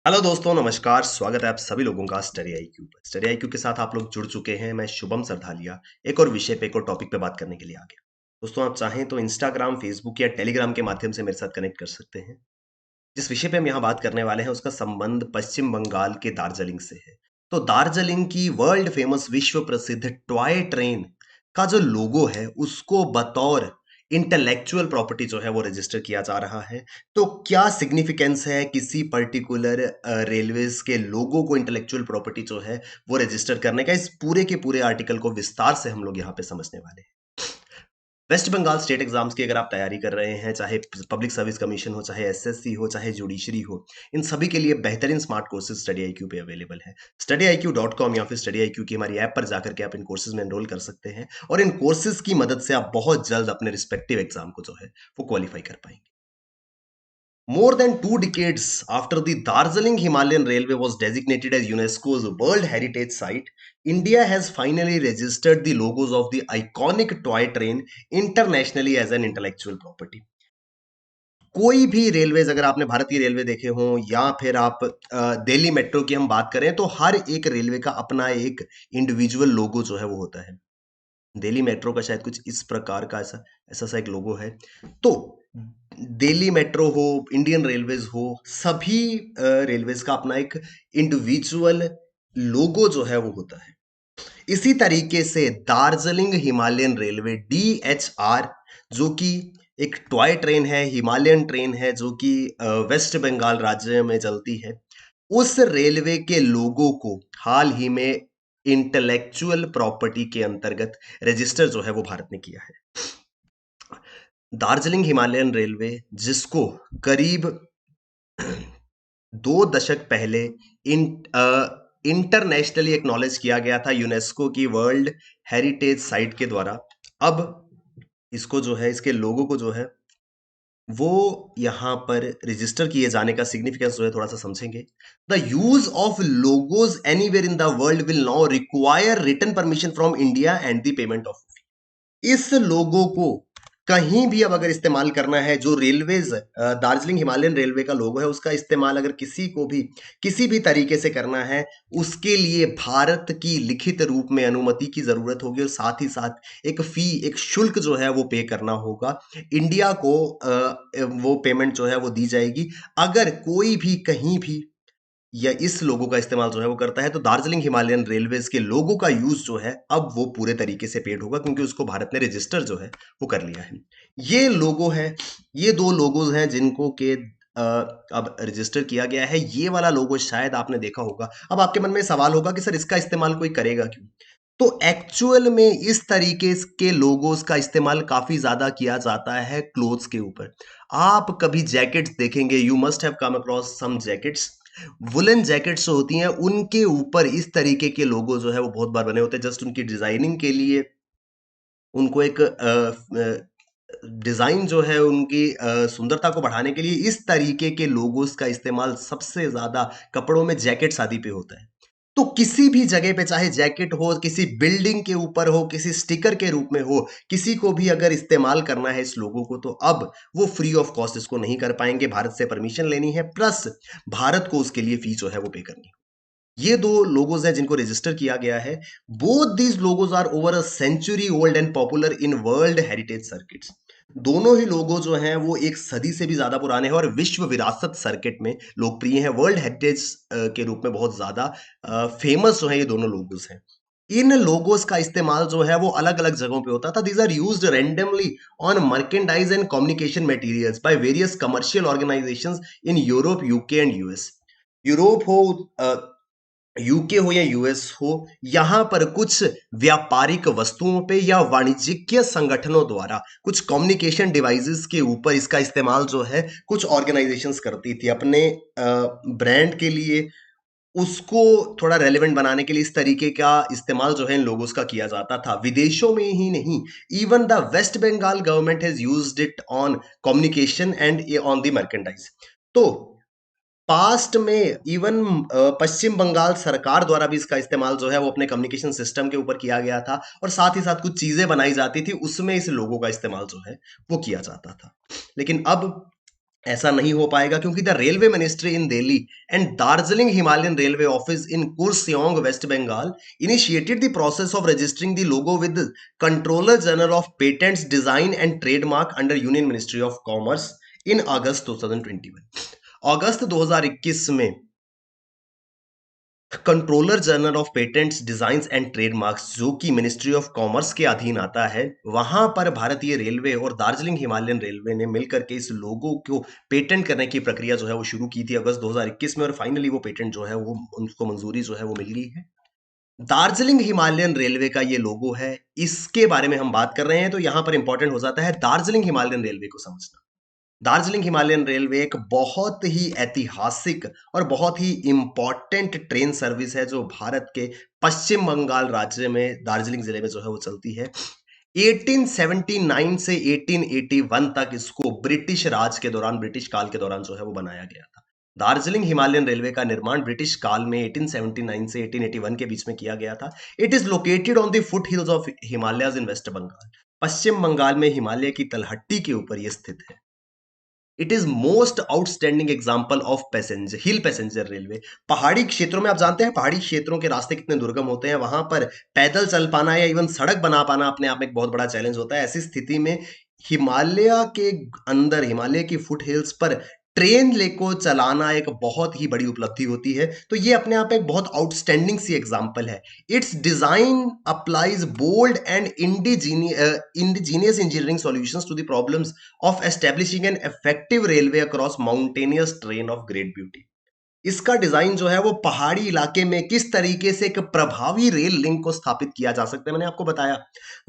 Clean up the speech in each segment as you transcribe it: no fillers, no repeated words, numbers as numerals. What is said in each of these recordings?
Hello दोस्तों, नमस्कार। स्वागत है आप सभी लोगों का स्टडी आईक्यू पर। स्टडी आईक्यू के साथ आप लोग जुड़ चुके हैं। मैं शुभम सरधालिया एक और विषय पे, एक और टॉपिक पे बात करने के लिए आ गया। दोस्तों, आप चाहें तो इंस्टाग्राम, फेसबुक या टेलीग्राम के माध्यम से मेरे साथ कनेक्ट कर सकते हैं। जिस विषय पे हम यहाँ बात करने वाले हैं उसका संबंध पश्चिम बंगाल के दार्जिलिंग से है। तो दार्जिलिंग की वर्ल्ड फेमस, विश्व प्रसिद्ध टॉय ट्रेन का जो लोगो है उसको बतौर इंटेलेक्चुअल प्रॉपर्टी जो है वो रजिस्टर किया जा रहा है। तो क्या सिग्निफिकेंस है किसी पर्टिकुलर रेलवेज के लोगो को इंटेलेक्चुअल प्रॉपर्टी जो है वो रजिस्टर करने का, इस पूरे के पूरे आर्टिकल को विस्तार से हम लोग यहाँ पे समझने वाले हैं। वेस्ट बंगाल स्टेट एग्जाम्स की अगर आप तैयारी कर रहे हैं, चाहे पब्लिक सर्विस कमीशन हो, चाहे एसएससी हो, चाहे जुडिशरी हो, इन सभी के लिए बेहतरीन स्मार्ट कोर्सेज स्टडी आईक्यू पे अवेलेबल है। studyIQ.com या फिर स्टडी आईक्यू की हमारी ऐप पर जाकर के आप इन कोर्सेज में एनरोल कर सकते हैं और इन कोर्सेज की मदद से आप बहुत जल्द अपने रिस्पेक्टिव एग्जाम को जो है वो क्वालिफाई कर पाएंगे। More than 2 decades after the Darjeeling Himalayan Railway was designated as UNESCO's World Heritage Site, India has finally registered the logos of the iconic toy train internationally as an intellectual property. कोई भी railways, अगर आपने भारतीय railway देखे हों या फिर आप दिल्ली मेट्रो की हम बात करें, तो हर एक रेलवे का अपना एक इंडिविजुअल लोगो जो है वो होता है। दिल्ली मेट्रो का शायद कुछ इस प्रकार का ऐसा ऐसा सा एक लोगो है। तो दिल्ली मेट्रो हो, इंडियन रेलवेज हो, सभी रेलवेज का अपना एक इंडिविजुअल लोगो जो है वो होता है। इसी तरीके से दार्जिलिंग हिमालयन रेलवे DHR, जो कि एक टॉय ट्रेन है, हिमालयन ट्रेन है, जो कि वेस्ट बंगाल राज्य में चलती है, उस रेलवे के लोगो को हाल ही में इंटेलेक्चुअल प्रॉपर्टी के अंतर्गत रजिस्टर जो है वो भारत ने किया है। दार्जिलिंग हिमालयन रेलवे, जिसको करीब 2 दशक पहले इन इंटरनेशनली एक्नॉलेज किया गया था यूनेस्को की वर्ल्ड हेरिटेज साइट के द्वारा, अब इसको जो है, इसके लोगों को जो है वो यहाँ पर रजिस्टर किए जाने का सिग्निफिकेंस जो है थोड़ा सा समझेंगे। The use of logos anywhere in the world will now require written permission from India and the payment of. इस लोगो को कहीं भी अब अगर इस्तेमाल करना है, जो रेलवेज दार्जिलिंग हिमालयन रेलवे का लोगो है उसका इस्तेमाल अगर किसी को भी किसी भी तरीके से करना है, उसके लिए भारत की लिखित रूप में अनुमति की जरूरत होगी और साथ ही साथ एक फी, एक शुल्क जो है वो पे करना होगा। इंडिया को वो पेमेंट जो है वो दी जाएगी अगर कोई भी कहीं भी या इस लोगो का इस्तेमाल जो है वो करता है। तो दार्जिलिंग हिमालयन रेलवेज के लोगो का यूज जो है अब वो पूरे तरीके से पेड होगा, क्योंकि उसको भारत ने रजिस्टर जो है वो कर लिया है। ये लोगो है, ये दो लोगोज हैं जिनको के अब रजिस्टर किया गया है। ये वाला लोगो शायद आपने देखा होगा। अब आपके मन में सवाल होगा कि सर इसका इस्तेमाल कोई करेगा क्यों? तो एक्चुअल में इस तरीके के लोगोस का इस्तेमाल काफी ज्यादा किया जाता है क्लोथ्स के ऊपर। आप कभी जैकेट्स देखेंगे, you must have come across some jackets, woollen jackets जो होती हैं उनके ऊपर इस तरीके के लोगो जो है वो बहुत बार बने होते हैं, जस्ट उनकी डिजाइनिंग के लिए, उनको एक डिजाइन जो है उनकी सुंदरता को बढ़ाने के लिए इस तरीके के लोगोस का इस्तेमाल सबसे ज्यादा कपड़ों में, जैकेट्स आदि पे होता है। तो किसी भी जगह पे, चाहे जैकेट हो, किसी बिल्डिंग के ऊपर हो, किसी स्टिकर के रूप में हो, किसी को भी अगर इस्तेमाल करना है इस लोगो को, तो अब वो फ्री ऑफ कॉस्ट इसको नहीं कर पाएंगे। भारत से परमिशन लेनी है, प्लस भारत को उसके लिए फी जो है वो पे करनी है। ये दो लोगोज हैं जिनको रजिस्टर किया गया है। Both these logos are over a century old and popular in world heritage circuits. दोनों ही लोगो जो हैं वो एक सदी से भी ज्यादा पुराने हैं और विश्व विरासत सर्किट में लोकप्रिय हैं। वर्ल्ड हेरिटेज के रूप में बहुत ज्यादा फेमस जो है ये दोनों लोगोस हैं। इन लोगोस का इस्तेमाल जो है वो अलग अलग जगहों पे होता था। These are used randomly on merchandise and communication materials by various commercial organisations in Europe, UK and US. Europe हो, यूके हो या यूएस हो, यहां पर कुछ व्यापारिक वस्तुओं पे या वाणिज्यिक संगठनों द्वारा कुछ कम्युनिकेशन डिवाइसेस के ऊपर इसका इस्तेमाल जो है कुछ ऑर्गेनाइजेशंस करती थी अपने ब्रांड के लिए। उसको थोड़ा रेलेवेंट बनाने के लिए इस तरीके का इस्तेमाल जो है इन लोगों का किया जाता था। विदेशों में ही नहीं, even the West Bengal government has used it on communication and on the merchandise. तो पास्ट में इवन पश्चिम बंगाल सरकार द्वारा भी इसका इस्तेमाल जो है वो अपने कम्युनिकेशन सिस्टम के ऊपर किया गया था और साथ ही साथ कुछ चीजें बनाई जाती थी, उसमें इस लोगों का इस्तेमाल जो है वो किया जाता था। लेकिन अब ऐसा नहीं हो पाएगा क्योंकि the railway ministry in Delhi and Darjeeling Himalayan railway office in Kurseong West Bengal initiated the process of registering the logo with controller general of patents design and trademark under union ministry of commerce in August 2021। अगस्त 2021 में controller general of patents designs and trademarks जो कि ministry of commerce के अधीन आता है, वहां पर भारतीय रेलवे और दार्जिलिंग हिमालयन रेलवे ने मिलकर के इस लोगो को पेटेंट करने की प्रक्रिया जो है वो शुरू की थी अगस्त 2021 में, और फाइनली वो पेटेंट जो है वो उनको मंजूरी जो है वो मिल गई है। दार्जिलिंग हिमालयन रेलवे का ये लोगो है, इसके बारे में हम बात कर रहे हैं, तो यहां पर इंपॉर्टेंट हो जाता है दार्जिलिंग हिमालयन रेलवे को समझना। दार्जिलिंग हिमालयन रेलवे एक बहुत ही ऐतिहासिक और बहुत ही इम्पोर्टेंट ट्रेन सर्विस है जो भारत के पश्चिम बंगाल राज्य में दार्जिलिंग जिले में जो है वो चलती है। 1879 से 1881 तक इसको ब्रिटिश राज के दौरान, ब्रिटिश काल के दौरान जो है वो बनाया गया था। दार्जिलिंग हिमालयन रेलवे का निर्माण ब्रिटिश काल में 1879 से 1881 के बीच में किया गया था। It is located on the foot hills of Himalayas in West Bengal. Paschim Bangal में हिमालय की तलहटी के ऊपर यह स्थित है। It is most outstanding example of passenger hill passenger railway. पहाड़ी क्षेत्रों में आप जानते हैं पहाड़ी क्षेत्रों के रास्ते कितने दुर्गम होते हैं, वहां पर पैदल चल पाना या इवन सड़क बना पाना अपने आप में एक बहुत बड़ा चैलेंज होता है। ऐसी स्थिति में हिमालय के अंदर, हिमालय की फुट हिल्स पर ट्रेन लेको चलाना एक बहुत ही बड़ी उपलब्धि होती है। तो ये अपने आप में एक बहुत आउटस्टैंडिंग सी एग्जांपल है। Its design applies bold and indigenous engineering solutions to the problems of establishing an effective railway across mountainous terrain of great beauty। इसका डिजाइन जो है वो पहाड़ी इलाके में किस तरीके से एक प्रभावी रेल लिंक को स्थापित किया जा सकता है, मैंने आपको बताया।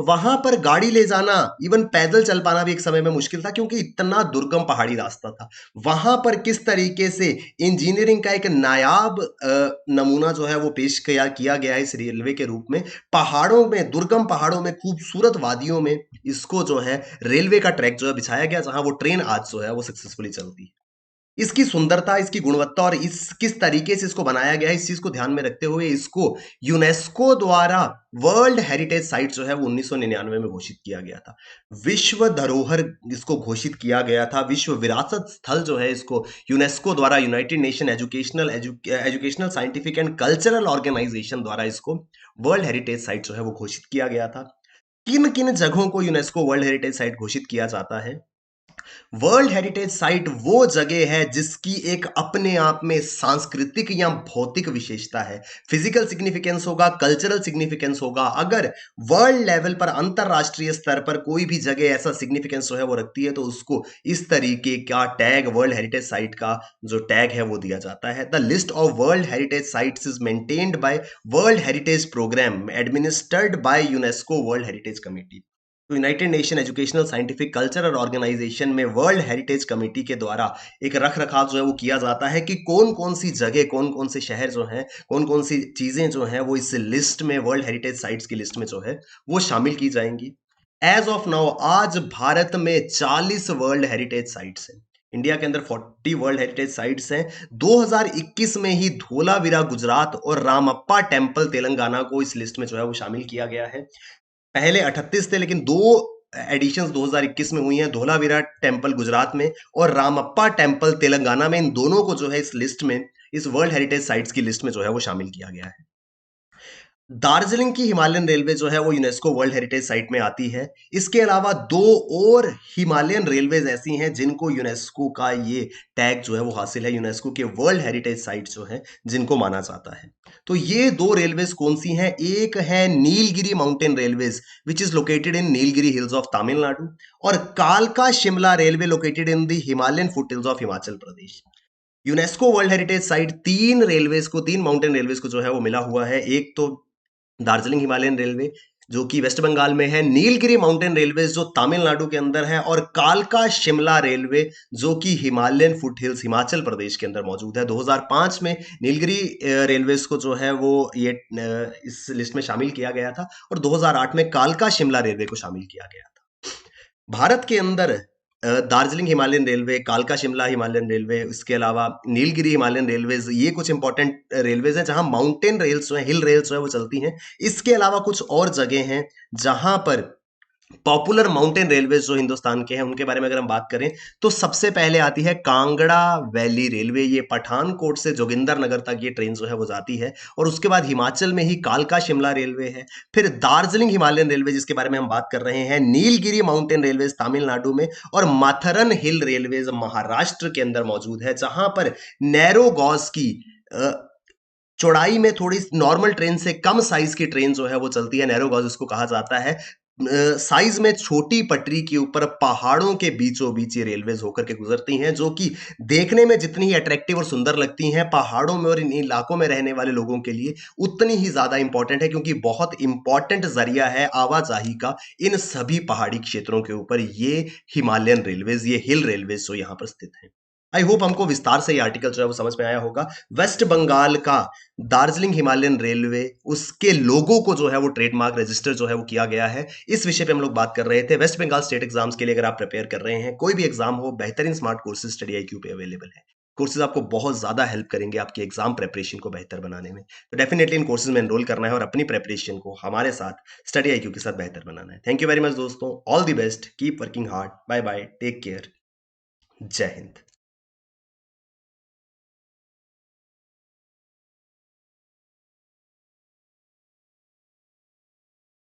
वहां पर गाड़ी ले जाना, इवन पैदल चल पाना भी एक समय में मुश्किल था क्योंकि इतना दुर्गम पहाड़ी रास्ता था। वहां पर किस तरीके से इंजीनियरिंग का एक नायाब नमूना जो है वो पेश किया गया है इस रेलवे के रूप में। पहाड़ों में, दुर्गम पहाड़ों में, खूबसूरत वादियों में इसको जो है रेलवे का ट्रैक जो है बिछाया गया, जहां वो ट्रेन आज जो है वो सक्सेसफुली चलती है। इसकी सुंदरता, इसकी गुणवत्ता और इस किस तरीके से इसको बनाया गया है, इस चीज को ध्यान में रखते हुए इसको यूनेस्को द्वारा वर्ल्ड हेरिटेज साइट जो है वो 1999 में घोषित किया गया था। विश्व धरोहर इसको घोषित किया गया था, विश्व विरासत स्थल जो है इसको यूनेस्को द्वारा, United nation educational Scientific and Cultural Organisation द्वारा इसको वर्ल्ड हेरिटेज साइट जो है वो घोषित किया गया था। किन किन जगहों को यूनेस्को वर्ल्ड हेरिटेज साइट घोषित किया जाता है? वर्ल्ड हेरिटेज साइट वो जगह है जिसकी एक अपने आप में सांस्कृतिक या भौतिक विशेषता है। फिजिकल सिग्निफिकेंस होगा, कल्चरल सिग्निफिकेंस होगा। अगर वर्ल्ड लेवल पर, अंतरराष्ट्रीय स्तर पर कोई भी जगह ऐसा सिग्निफिकेंस जो है वो रखती है तो उसको इस तरीके का टैग, वर्ल्ड हेरिटेज साइट का जो टैग है वो दिया जाता है। The list of world heritage sites is maintained by world heritage programme administered by UNESCO world heritage committee. तो united nation educational scientific cultural organisation में वर्ल्ड हेरिटेज कमेटी के द्वारा एक रख रखाव जो है वो किया जाता है कि कौन कौन सी जगह, कौन कौन से शहर जो हैं, कौन कौन सी चीजें जो हैं वो इस लिस्ट में, वर्ल्ड हेरिटेज साइट्स की लिस्ट में जो है वो शामिल की जाएंगी। एज ऑफ नाउ आज भारत में 40 वर्ल्ड हेरिटेज साइट्स हैं। इंडिया के अंदर 40 वर्ल्ड हेरिटेज साइट्स हैं। 2021 में ही धोलावीरा गुजरात और रामप्पा टेम्पल तेलंगाना को इस लिस्ट में जो है वो शामिल किया गया है। पहले 38 थे लेकिन दो एडिशंस 2021 में हुई हैं, धोलावीरा टेम्पल गुजरात में और रामप्पा टेम्पल तेलंगाना में। इन दोनों को जो है इस लिस्ट में, इस वर्ल्ड हेरिटेज साइट्स की लिस्ट में जो है वो शामिल किया गया है। दार्जिलिंग की हिमालयन रेलवे जो है वो यूनेस्को वर्ल्ड हेरिटेज साइट में आती है। इसके अलावा दो और हिमालयन रेलवेज ऐसी हैं जिनको यूनेस्को का ये टैग जो है वो हासिल है, यूनेस्को के वर्ल्ड हेरिटेज साइट जो है जिनको माना जाता है। तो ये दो रेलवेज कौन सी हैं? एक है Nilgiri mountain railways which is located in Nilgiri hills of Tamil Nadu, और कालका Shimla railway located in the Himalayan foot hills of Himachal Pradesh. UNESCO world heritage site तीन रेलवेज को, तीन माउंटेन रेलवेज को जो है वो मिला हुआ है। एक तो दार्जिलिंग हिमालयन रेलवे जो कि वेस्ट बंगाल में है, नीलगिरी माउंटेन रेलवे जो तमिलनाडु के अंदर है, और कालका शिमला रेलवे जो कि Himalayan foot hills Himachal Pradesh के अंदर मौजूद है। 2005 में नीलगिरी रेलवेज को जो है वो ये इस लिस्ट में शामिल किया गया था, और 2008 में कालका शिमला रेलवे को शामिल किया गया था। भारत के अंदर दार्जिलिंग हिमालयन रेलवे, कालका शिमला हिमालयन रेलवे, इसके अलावा नीलगिरी हिमालयन रेलवेज, ये कुछ इंपॉर्टेंट रेलवेज हैं जहां माउंटेन रेल्स जो है, हिल रेल्स जो है वो चलती हैं। इसके अलावा कुछ और जगह हैं जहां पर पॉपुलर माउंटेन रेलवेज जो हिंदुस्तान के हैं उनके बारे में अगर हम बात करें तो सबसे पहले आती है कांगड़ा वैली रेलवे। ये पठानकोट से जोगिंदरनगर तक ये ट्रेन जो है वो जाती है। और उसके बाद हिमाचल में ही कालका शिमला रेलवे है। फिर दार्जिलिंग हिमालयन रेलवे जिसके बारे में हम बात कर रहे हैं, नीलगिरी माउंटेन रेलवेज तमिलनाडु में, और माथरन हिल रेलवेज महाराष्ट्र के अंदर मौजूद है, जहां पर नैरो गॉज की अ, चौड़ाई में थोड़ी नॉर्मल ट्रेन से कम साइज की ट्रेन जो है वो चलती है। नैरो गॉज इसको कहा जाता है। साइज में छोटी पटरी के ऊपर पहाड़ों के बीचों बीच ये रेलवेज होकर के गुजरती हैं, जो कि देखने में जितनी ही अट्रैक्टिव और सुंदर लगती हैं, पहाड़ों में और इन इलाकों में रहने वाले लोगों के लिए उतनी ही ज्यादा इंपॉर्टेंट है, क्योंकि बहुत इंपॉर्टेंट जरिया है आवाजाही का इन सभी पहाड़ी क्षेत्रों के ऊपर ये हिमालयन रेलवेज, ये हिल रेलवेज जो यहाँ पर स्थित है। आई होप हमको विस्तार से ये आर्टिकल जो है वो समझ में आया होगा। वेस्ट बंगाल का दार्जिलिंग हिमालयन रेलवे, उसके लोगो को जो है वो ट्रेडमार्क रजिस्टर जो है वो किया गया है। इस विषय पे हम लोग बात कर रहे थे। वेस्ट बंगाल स्टेट एग्जाम्स के लिए अगर आप प्रिपेयर कर रहे हैं, कोई भी एग्जाम हो, बेहतरीन स्मार्ट कोर्सेज स्टडी आईक्यू पे अवेलेबल है। कोर्सेज आपको बहुत ज्यादा हेल्प करेंगे आपकी एग्जाम प्रेपरेशन को बेहतर बनाने में। तो डेफिनेटली इन कोर्सेज में एनरोल करना है और अपनी प्रेपरेशन को हमारे साथ स्टडी आईक्यू के साथ बेहतर बनाना है। थैंक यू वेरी मच दोस्तों, all the best, keep working hard, bye bye, take care, Jai Hind.